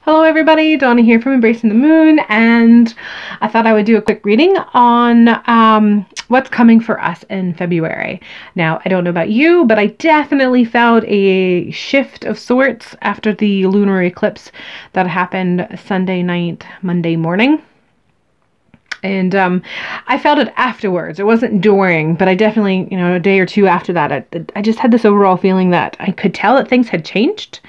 Hello everybody, Donna here from Embracing the Moon, and I thought I would do a quick reading on what's coming for us in February. Now, I don't know about you, but I definitely felt a shift of sorts after the lunar eclipse that happened Sunday night, Monday morning. And I felt it afterwards. It wasn't during, but I definitely, a day or two after that, I just had this overall feeling that I could tell that things had changed.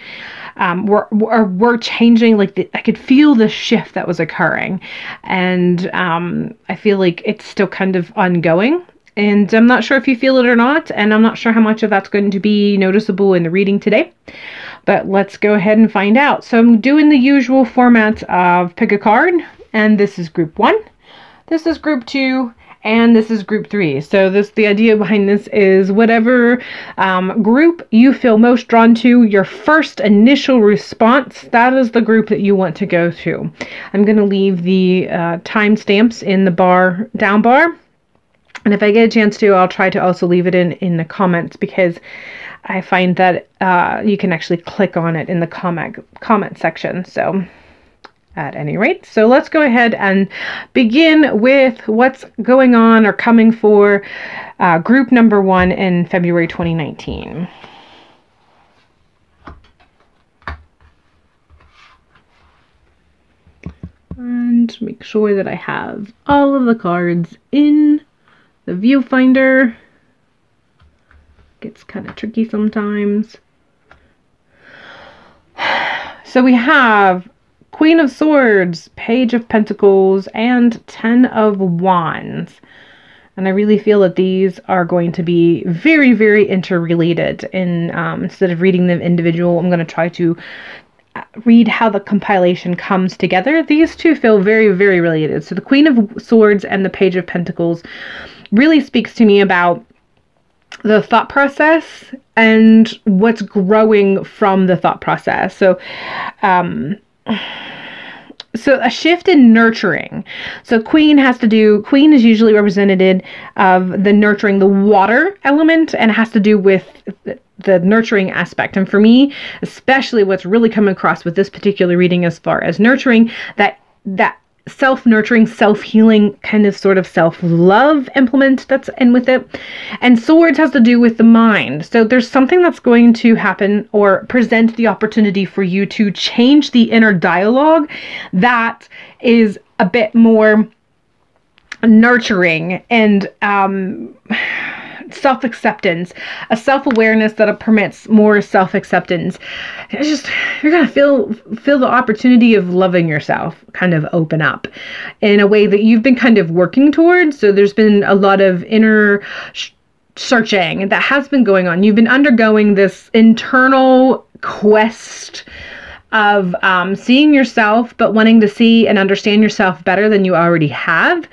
Were changing, I could feel the shift that was occurring, and I feel like it's still kind of ongoing, and I'm not sure if you feel it or not, and I'm not sure how much of that's going to be noticeable in the reading today, but let's go ahead and find out. So I'm doing the usual format of pick a card, and this is group 1, this is group 2, and this is group 3. So the idea behind this is whatever group you feel most drawn to, your first initial response, that is the group that you want to go to. I'm going to leave the timestamps in the down bar. And if I get a chance to, I'll try to also leave it in the comments, because I find that you can actually click on it in the comment section. So at any rate, so let's go ahead and begin with what's going on or coming for group number 1 in February 2019. And make sure that I have all of the cards in the viewfinder. Gets kind of tricky sometimes. So we have Queen of Swords, Page of Pentacles, and 10 of Wands. And I really feel that these are going to be very, very interrelated. And instead of reading them individual, I'm going to try to read how the compilation comes together. These two feel very, very related. So the Queen of Swords and the Page of Pentacles really speaks to me about the thought process and what's growing from the thought process. So a shift in nurturing. So Queen is usually represented of the nurturing, the water element, and it has to do with the nurturing aspect. And for me, especially what's really coming across with this particular reading as far as nurturing, that self-nurturing, self-healing, kind of sort of self-love implement that's in with it. And Swords has to do with the mind. So there's something that's going to happen or present the opportunity for you to change the inner dialogue that is a bit more nurturing and self-acceptance, a self-awareness that permits more self-acceptance. It's just, you're gonna feel the opportunity of loving yourself kind of open up in a way that you've been kind of working towards. So there's been a lot of inner searching that has been going on. You've been undergoing this internal quest of seeing yourself, but wanting to see and understand yourself better than you already have.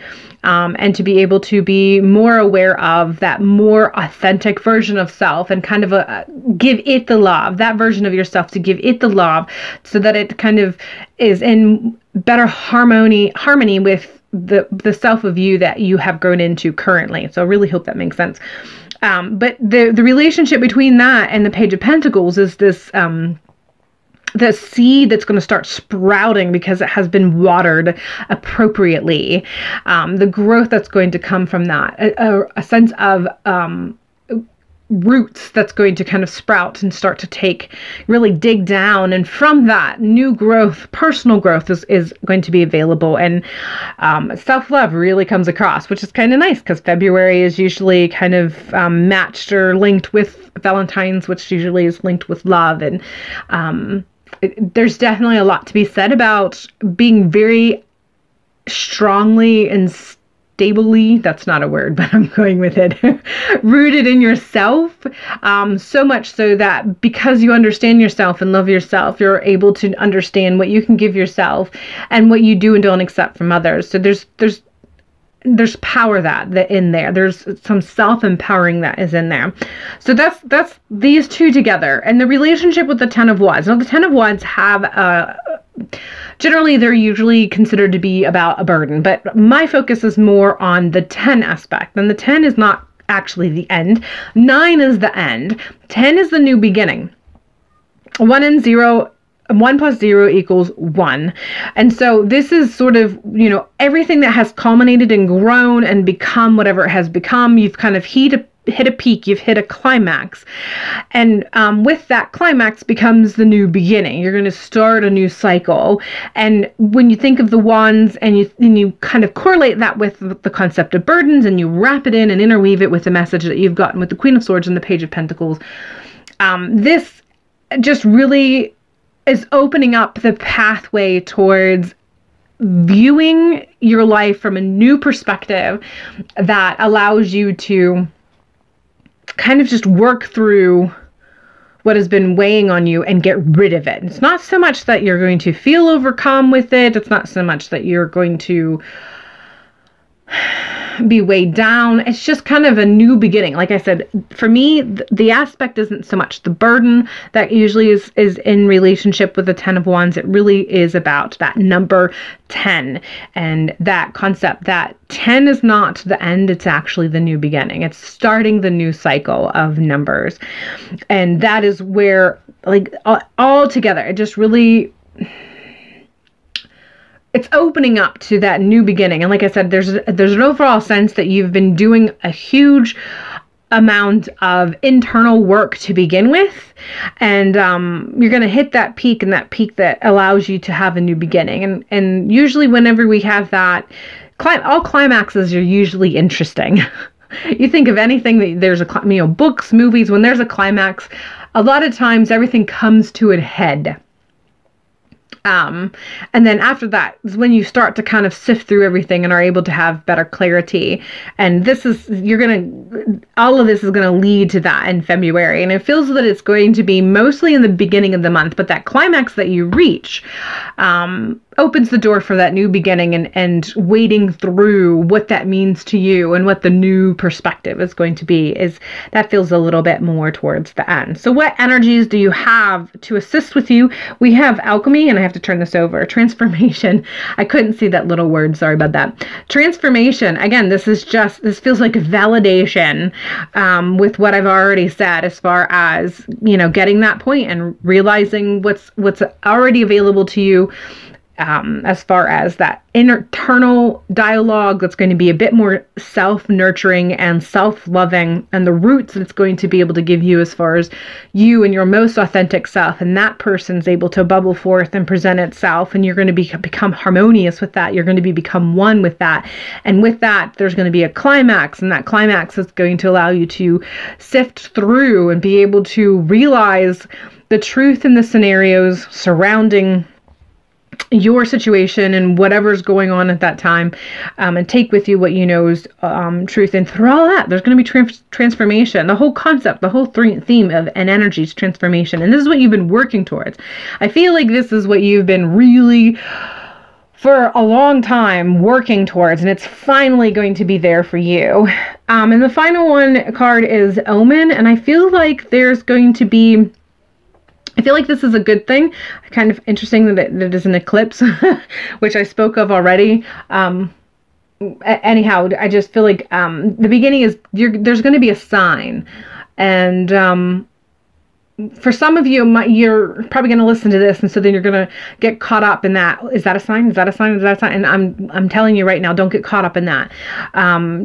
And to be able to be more aware of that more authentic version of self and kind of give it the love, that version of yourself, to give it the love so that it kind of is in better harmony with the self of you that you have grown into currently. So I really hope that makes sense. But the relationship between that and the Page of Pentacles is this the seed that's going to start sprouting because it has been watered appropriately. The growth that's going to come from that, a sense of roots that's going to kind of sprout and start to really dig down. And from that, new growth, personal growth is going to be available. And self-love really comes across, which is kind of nice, because February is usually kind of matched or linked with Valentine's, which usually is linked with love. And there's definitely a lot to be said about being very strongly and stably, that's not a word, but I'm going with it, rooted in yourself, so much so that because you understand yourself and love yourself, you're able to understand what you can give yourself and what you do and don't accept from others. So there's power that in there. There's some self-empowering that is in there. So that's these two together. And the relationship with the 10 of Wands. Now the 10 of Wands have generally they're usually considered to be about a burden, but my focus is more on the 10 aspect. And the 10 is not actually the end. 9 is the end. 10 is the new beginning. 1 and 0 1 plus 0 equals 1. And so this is sort of, you know, everything that has culminated and grown and become whatever it has become. You've kind of hit a peak, you've hit a climax. And with that climax becomes the new beginning. You're going to start a new cycle. And when you think of the wands and you kind of correlate that with the concept of burdens, and you wrap it in and interweave it with the message that you've gotten with the Queen of Swords and the Page of Pentacles, this just really is opening up the pathway towards viewing your life from a new perspective that allows you to kind of just work through what has been weighing on you and get rid of it. It's not so much that you're going to feel overcome with it. It's not so much that you're going to be weighed down. It's just kind of a new beginning. Like I said, for me, the aspect isn't so much the burden that usually is in relationship with the 10 of Wands. It really is about that number 10 and that concept that 10 is not the end, it's actually the new beginning. It's starting the new cycle of numbers. And that is where, like, all together, it just really, it's opening up to that new beginning. And like I said, there's an overall sense that you've been doing a huge amount of internal work to begin with. And you're going to hit that peak, and that peak that allows you to have a new beginning. And usually whenever we have that, all climaxes are usually interesting. You think of anything that there's a, you know, books, movies, when there's a climax, a lot of times everything comes to a head. And then after that is when you start to kind of sift through everything and are able to have better clarity. And this is, all of this is going to lead to that in February. And it feels that it's going to be mostly in the beginning of the month, but that climax that you reach, opens the door for that new beginning and wading through what that means to you and what the new perspective is going to be. Is that feels a little bit more towards the end. So what energies do you have to assist with you? We have alchemy, and I have to turn this over. Transformation. I couldn't see that little word. Sorry about that. Transformation. Again, this feels like a validation with what I've already said, as far as, you know, getting that point and realizing what's already available to you. As far as that internal dialogue that's going to be a bit more self-nurturing and self-loving, and the roots that it's going to be able to give you as far as you and your most authentic self, and that person's able to bubble forth and present itself, and you're going to become harmonious with that. You're going to become one with that, and with that there's going to be a climax, and that climax is going to allow you to sift through and be able to realize the truth in the scenarios surrounding your situation and whatever's going on at that time, and take with you what you know is truth. And through all that, there's going to be transformation. The whole concept, the whole theme of an energy is transformation. And this is what you've been working towards. I feel like this is what you've been really, for a long time, working towards, and it's finally going to be there for you. And the final card is Omen, and I feel like there's going to be, I feel like this is a good thing. Kind of interesting that it is an eclipse, which I spoke of already. Anyhow, I just feel like the beginning is, there's going to be a sign. And for some of you, you're probably going to listen to this, and so then you're going to get caught up in that. Is that a sign? Is that a sign? Is that a sign? And I'm telling you right now, don't get caught up in that.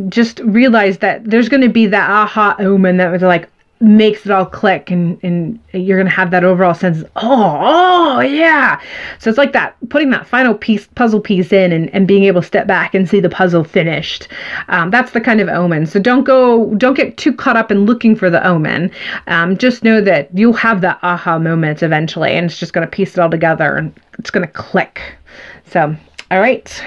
Just realize that there's going to be that aha omen that was like, makes it all click, and you're going to have that overall sense of, oh yeah. So it's like that, putting that final puzzle piece in, and being able to step back and see the puzzle finished. That's the kind of omen. So don't get too caught up in looking for the omen. Just know that you'll have that aha moment eventually, and it's just going to piece it all together, and it's going to click. So, all right.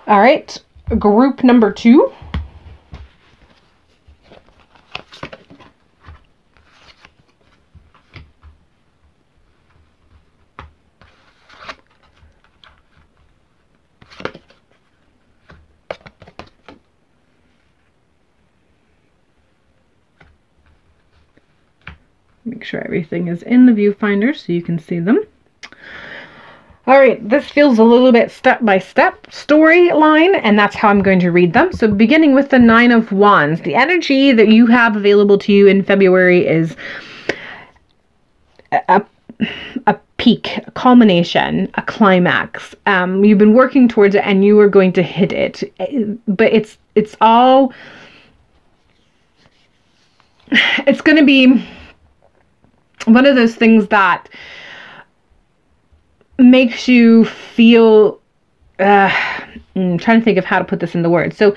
All right. Group number 2. Make sure everything is in the viewfinder so you can see them. All right, this feels a little bit step-by-step storyline, and that's how I'm going to read them. So beginning with the Nine of Wands, the energy that you have available to you in February is a peak, a culmination, a climax. You've been working towards it and you are going to hit it. But it's all... It's going to be one of those things that makes you feel, I'm trying to think of how to put this into words. So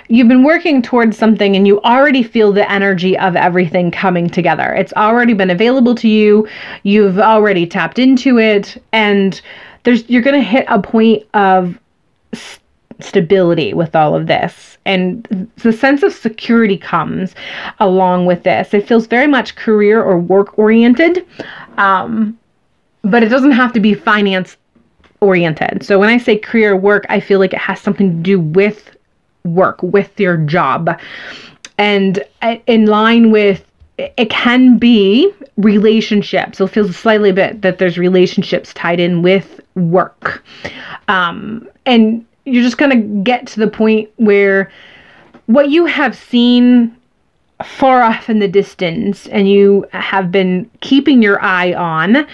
you've been working towards something and you already feel the energy of everything coming together. It's already been available to you. You've already tapped into it, and you're going to hit a point of stability with all of this. And the sense of security comes along with this. It feels very much career or work oriented. But it doesn't have to be finance oriented. So when I say career work, I feel like it has something to do with work, with your job. And in line with, it can be relationships. So it feels slightly a bit that there's relationships tied in with work. And you're just going to get to the point where what you have seen far off in the distance and you have been keeping your eye on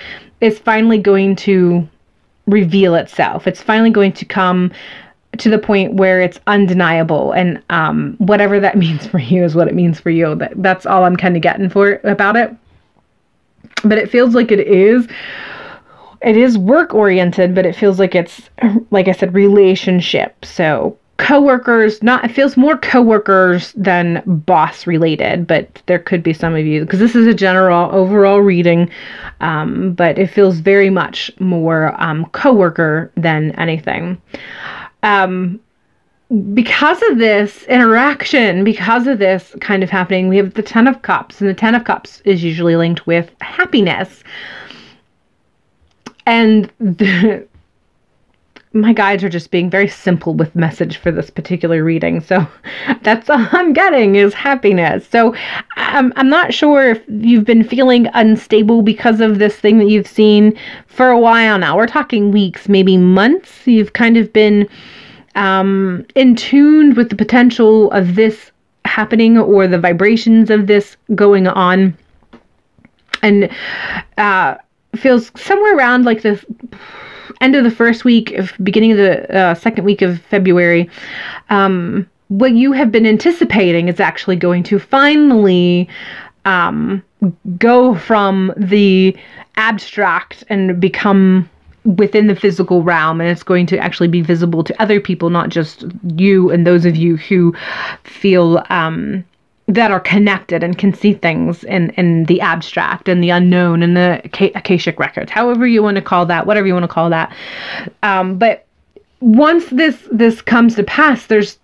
is finally going to reveal itself. It's finally going to come to the point where it's undeniable, and whatever that means for you is what it means for you. That's all I'm kind of getting for about it. But it feels like it is work oriented, but it feels like it's, like I said, relationship. So coworkers, it feels more coworkers than boss related, but there could be some of you, because this is a general overall reading, but it feels very much more coworker than anything. Because of this interaction, because of this kind of happening, we have the Ten of Cups, and the Ten of Cups is usually linked with happiness. And my guides are just being very simple with message for this particular reading. So that's all I'm getting is happiness. So I'm not sure if you've been feeling unstable because of this thing that you've seen for a while now. We're talking weeks, maybe months. You've kind of been in tune with the potential of this happening or the vibrations of this going on. And feels somewhere around like the end of the first week, beginning of the second week of February, what you have been anticipating is actually going to finally go from the abstract and become within the physical realm, and it's going to actually be visible to other people, not just you and those of you who feel that are connected and can see things in the abstract and the unknown and the Akashic records, however you want to call that, whatever you want to call that. But once this comes to pass, there's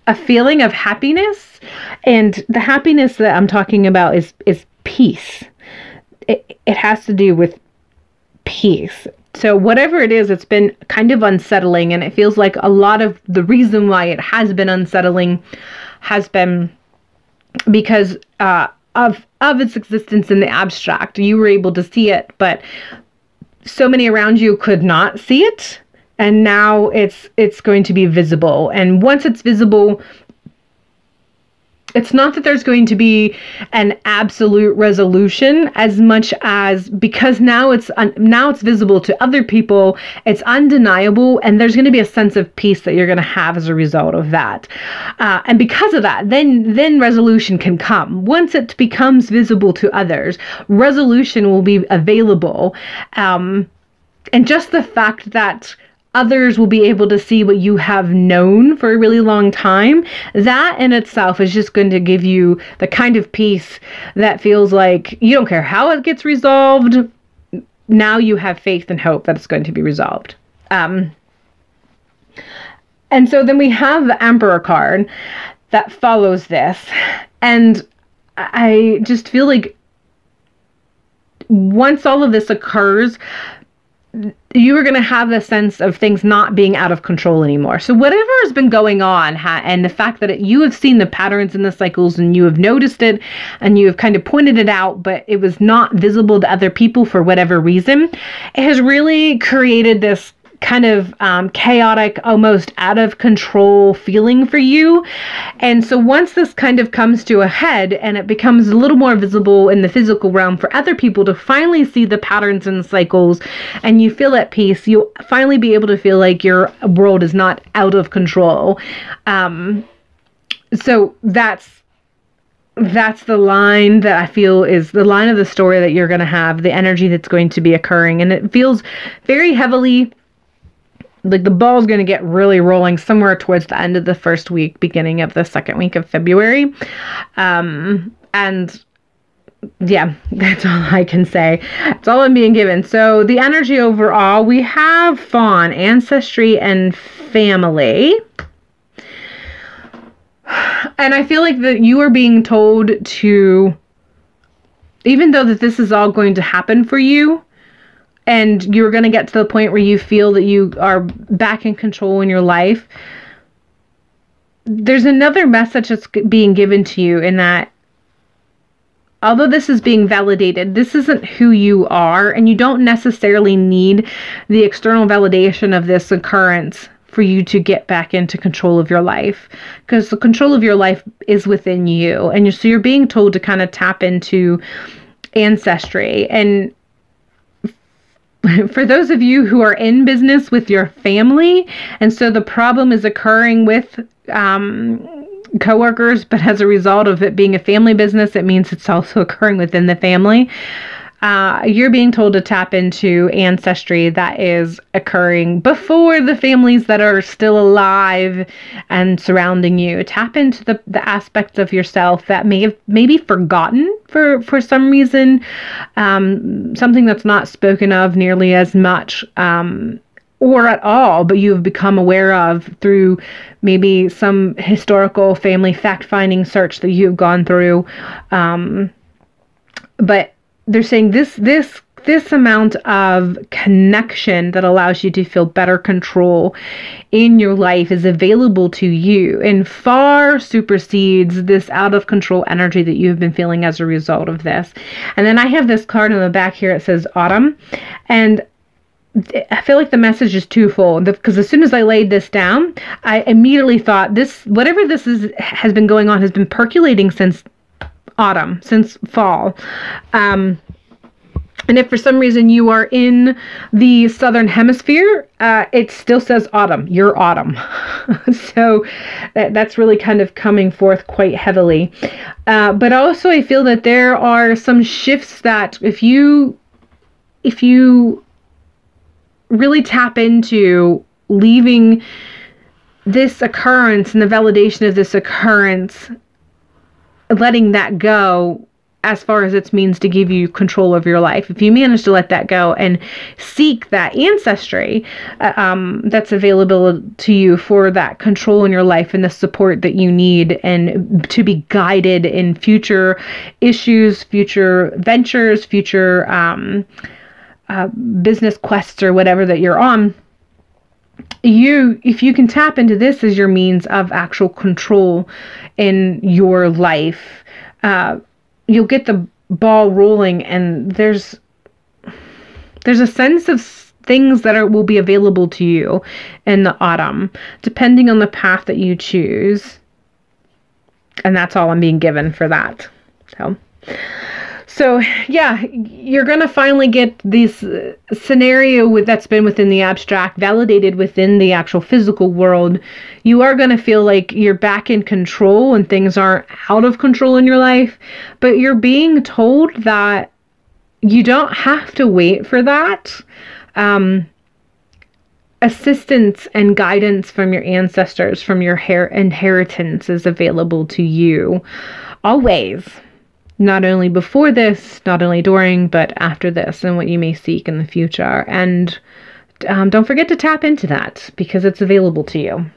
a feeling of happiness, and the happiness that I'm talking about is peace. It has to do with peace. So whatever it is, it's been kind of unsettling, and it feels like a lot of the reason why it has been unsettling has been because of its existence in the abstract. You were able to see it, but so many around you could not see it, and now it's going to be visible. And once it's visible, it's not that there's going to be an absolute resolution as much as, because now it's visible to other people, it's undeniable, and there's going to be a sense of peace that you're going to have as a result of that. And because of that, then resolution can come. Once it becomes visible to others, resolution will be available. And just the fact that others will be able to see what you have known for a really long time, that in itself is just going to give you the kind of peace that feels like you don't care how it gets resolved. Now you have faith and hope that it's going to be resolved. And so then we have the Emperor card that follows this. And I just feel like once all of this occurs, you are going to have the sense of things not being out of control anymore. So whatever has been going on, and the fact that you have seen the patterns and the cycles, and you have noticed it, and you have kind of pointed it out, but it was not visible to other people for whatever reason, it has really created this kind of chaotic, almost out of control feeling for you. And so once this kind of comes to a head and it becomes a little more visible in the physical realm for other people to finally see the patterns and cycles, and you feel at peace, you'll finally be able to feel like your world is not out of control. So that's the line that I feel is the line of the story that you're going to have, the energy that's going to be occurring. And it feels very heavily like the ball's going to get really rolling somewhere towards the end of the first week, beginning of the second week of February. And yeah, that's all I can say. That's all I'm being given. So the energy overall, we have Fawn, ancestry, and family. And I feel like that you are being told to, even though that this is all going to happen for you, and you're going to get to the point where you feel that you are back in control in your life, there's another message that's being given to you in that, although this is being validated, this isn't who you are, and you don't necessarily need the external validation of this occurrence for you to get back into control of your life, because the control of your life is within you. And so you're being told to kind of tap into ancestry. And for those of you who are in business with your family, and so the problem is occurring with coworkers, but as a result of it being a family business, it means it's also occurring within the family. You're being told to tap into ancestry that is occurring before the families that are still alive and surrounding you. Tap into the aspects of yourself that may be forgotten for some reason, something that's not spoken of nearly as much, or at all, but you've become aware of through maybe some historical family fact-finding search that you've gone through. But they're saying this amount of connection that allows you to feel better control in your life is available to you and far supersedes this out of control energy that you've been feeling as a result of this. And then I have this card on the back here. It says autumn. And I feel like the message is twofold, because as soon as I laid this down, I immediately thought whatever this has been going on has been percolating since autumn, since fall. And if for some reason you are in the southern hemisphere, it still says autumn. You're autumn. So that's really kind of coming forth quite heavily. But also I feel that there are some shifts that if you really tap into leaving this occurrence and the validation of this occurrence, letting that go as far as it means to give you control of your life. If you manage to let that go and seek that ancestry that's available to you for that control in your life and the support that you need, and to be guided in future issues, future ventures, future business quests or whatever that you're on, if you can tap into this as your means of actual control in your life, you'll get the ball rolling, and there's a sense of things that will be available to you in the autumn, depending on the path that you choose. And that's all I'm being given for that. So yeah, you're going to finally get this scenario that's been within the abstract validated within the actual physical world. You are going to feel like you're back in control and things aren't out of control in your life, but you're being told that you don't have to wait for that. Assistance and guidance from your ancestors, from your inheritance, is available to you always. Not only before this, not only during, but after this, and what you may seek in the future. And don't forget to tap into that, because it's available to you.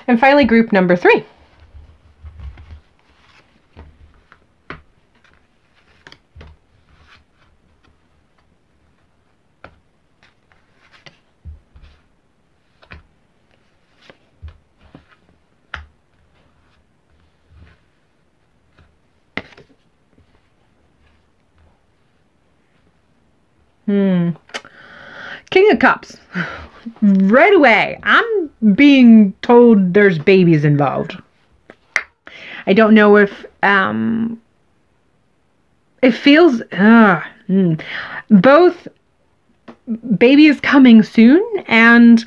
And finally, group number 3. King of Cups. Right away, I'm being told there's babies involved. I don't know if it feels both baby is coming soon and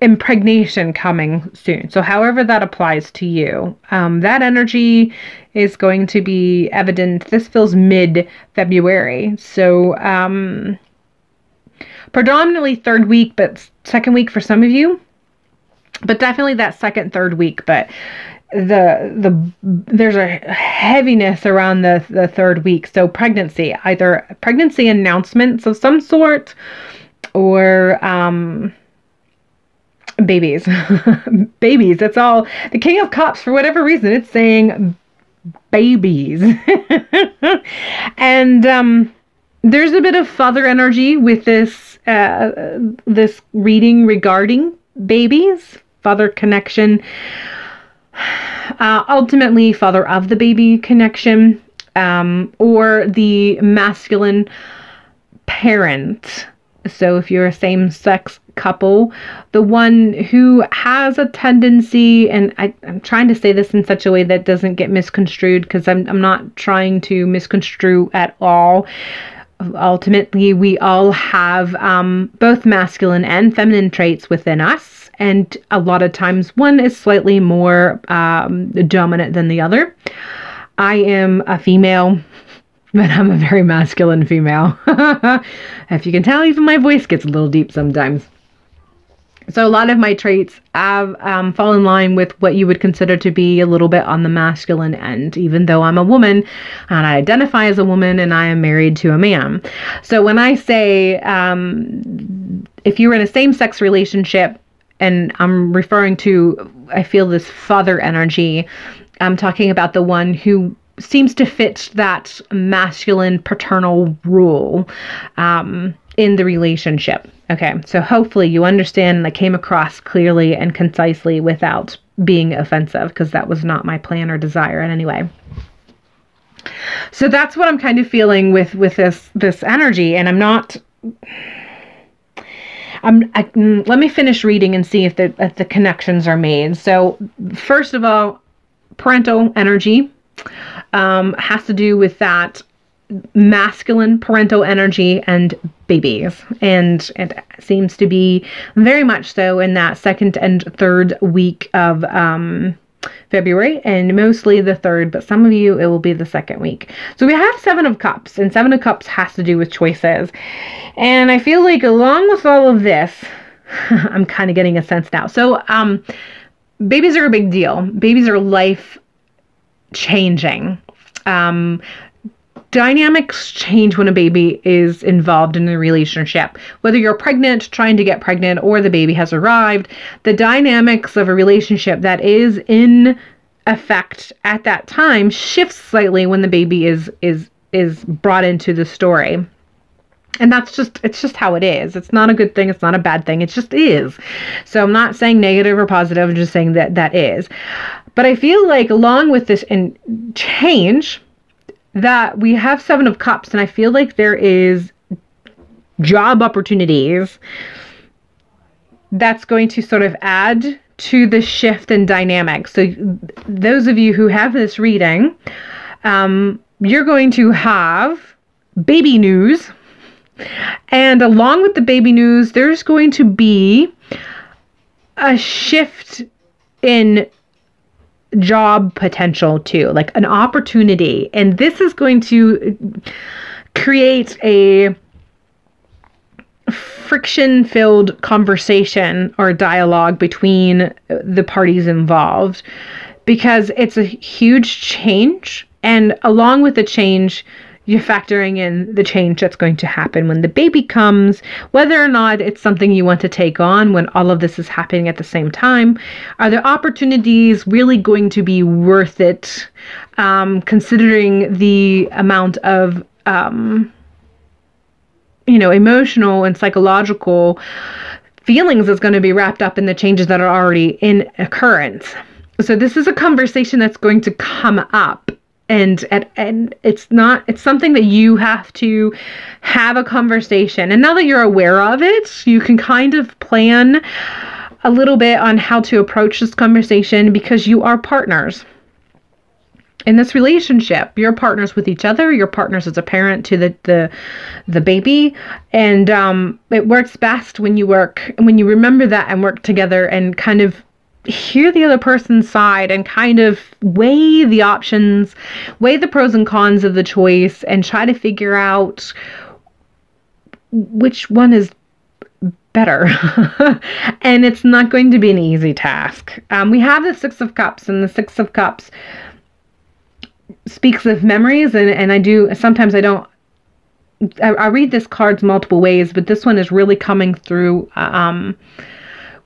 impregnation coming soon. So however that applies to you, that energy is going to be evident. This feels mid-February. So predominantly third week, but second week for some of you. But definitely that second, third week. But there's a heaviness around the third week. So pregnancy, either pregnancy announcements of some sort, or babies. Babies, that's all. The King of Cups, for whatever reason, it's saying babies. And there's a bit of father energy with this this reading regarding babies, father connection, ultimately father of the baby connection, or the masculine parent. So if you're a same-sex couple, the one who has a tendency, and I'm trying to say this in such a way that doesn't get misconstrued, because I'm not trying to misconstrue at all. Ultimately, we all have both masculine and feminine traits within us, and a lot of times one is slightly more dominant than the other. I am a female, but I'm a very masculine female. If you can tell, even my voice gets a little deep sometimes. So a lot of my traits have fall in line with what you would consider to be a little bit on the masculine end, even though I'm a woman and I identify as a woman and I am married to a man. So when I say, if you were in a same-sex relationship, and I'm referring to, I feel this father energy, I'm talking about the one who seems to fit that masculine paternal role in the relationship. Okay, so hopefully you understand and I came across clearly and concisely without being offensive, because that was not my plan or desire in any way. So that's what I'm kind of feeling with this energy, and let me finish reading and see if the connections are made. So first of all, parental energy has to do with that masculine parental energy and babies, and it seems to be very much so in that second and third week of February, and mostly the third, but some of you it will be the second week. So we have Seven of Cups, and Seven of Cups has to do with choices, and I feel like along with all of this, I'm kind of getting a sense now. So babies are a big deal. Babies are life changing. Dynamics change when a baby is involved in a relationship. Whether you're pregnant, trying to get pregnant, or the baby has arrived, the dynamics of a relationship that is in effect at that time shifts slightly when the baby is brought into the story. And it's just how it is. It's not a good thing. It's not a bad thing. It just is. So I'm not saying negative or positive. I'm just saying that is. But I feel like along with this change, that we have Seven of Cups, and I feel like there is job opportunities that's going to sort of add to the shift in dynamics. So those of you who have this reading, you're going to have baby news, and along with the baby news, there's going to be a shift in job potential too, like an opportunity, and this is going to create a friction-filled conversation or dialogue between the parties involved, because it's a huge change, and along with the change, you're factoring in the change that's going to happen when the baby comes, whether or not it's something you want to take on when all of this is happening at the same time. Are the opportunities really going to be worth it, considering the amount of, emotional and psychological feelings that's going to be wrapped up in the changes that are already in occurrence? So this is a conversation that's going to come up And it's something that you have to have a conversation. And now that you're aware of it, you can kind of plan a little bit on how to approach this conversation, because you are partners in this relationship. You're partners with each other. You're partners as a parent to the baby. And it works best when you remember that and work together and kind of hear the other person's side and kind of weigh the options, weigh the pros and cons of the choice, and try to figure out which one is better. And it's not going to be an easy task. We have the Six of Cups, and the Six of Cups speaks of memories, and I read this cards multiple ways, but this one is really coming through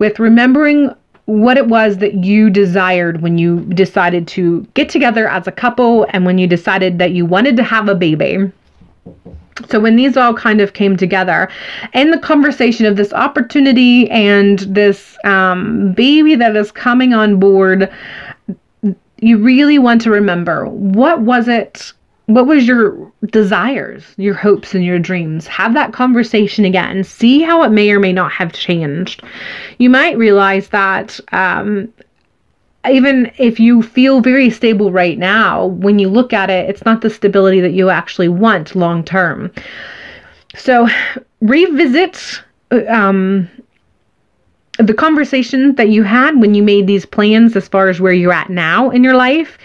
with remembering what it was that you desired when you decided to get together as a couple, and when you decided that you wanted to have a baby. So when these all kind of came together in the conversation of this opportunity and this baby that is coming on board, you really want to remember, what was your desires, your hopes, and your dreams? Have that conversation again. See how it may or may not have changed. You might realize that even if you feel very stable right now, when you look at it, it's not the stability that you actually want long term. So revisit the conversation that you had when you made these plans as far as where you're at now in your life,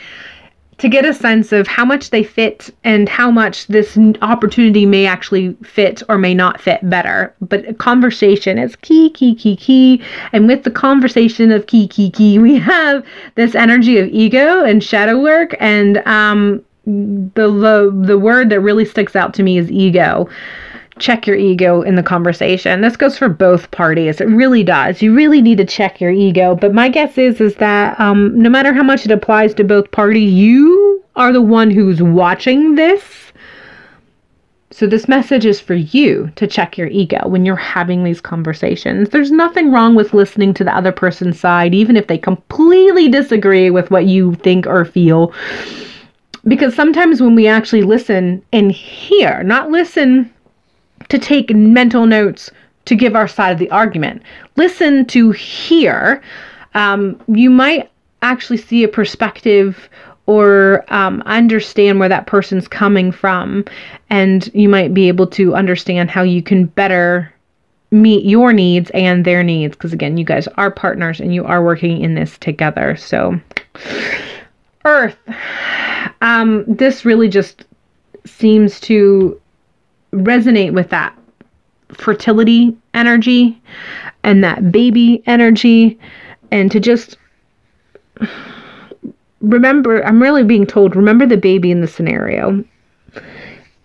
to get a sense of how much they fit and how much this opportunity may actually fit or may not fit better. But conversation is key. And with the conversation of key, we have this energy of ego and shadow work. And the word that really sticks out to me is ego. Check your ego in the conversation. This goes for both parties. It really does. You really need to check your ego. But my guess is that no matter how much it applies to both parties, you are the one who's watching this. So this message is for you to check your ego when you're having these conversations. There's nothing wrong with listening to the other person's side, even if they completely disagree with what you think or feel. Because sometimes when we actually listen and hear, not listen to take mental notes to give our side of the argument, listen to hear, you might actually see a perspective or understand where that person's coming from, and you might be able to understand how you can better meet your needs and their needs, because again, you guys are partners and you are working in this together. So Earth, this really just seems to resonate with that fertility energy and that baby energy, and to just remember, I'm really being told, remember the baby in the scenario,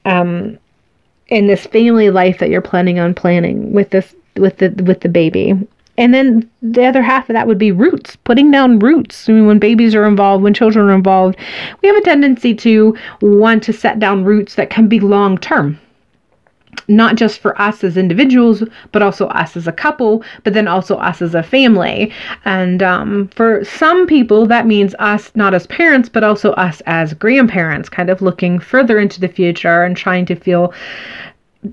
in this family life that you're planning with the baby. And then the other half of that would be roots, putting down roots. I mean, when babies are involved, when children are involved, we have a tendency to want to set down roots that can be long term. Not just for us as individuals, but also us as a couple, but then also us as a family. And for some people, that means us not as parents, but also us as grandparents, kind of looking further into the future and trying to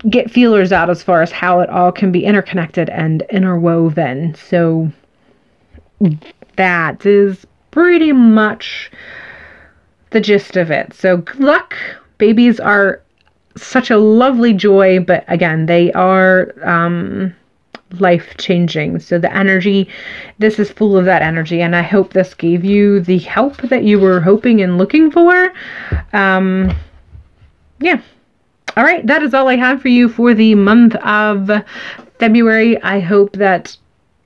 get feelers out as far as how it all can be interconnected and interwoven. So that is pretty much the gist of it. So good luck. Babies are such a lovely joy, but again, they are life-changing. So the energy, this is full of that energy, and I hope this gave you the help that you were hoping and looking for. Yeah. All right, that is all I have for you for the month of February. I hope that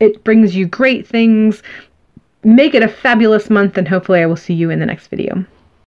it brings you great things. Make it a fabulous month, and hopefully I will see you in the next video.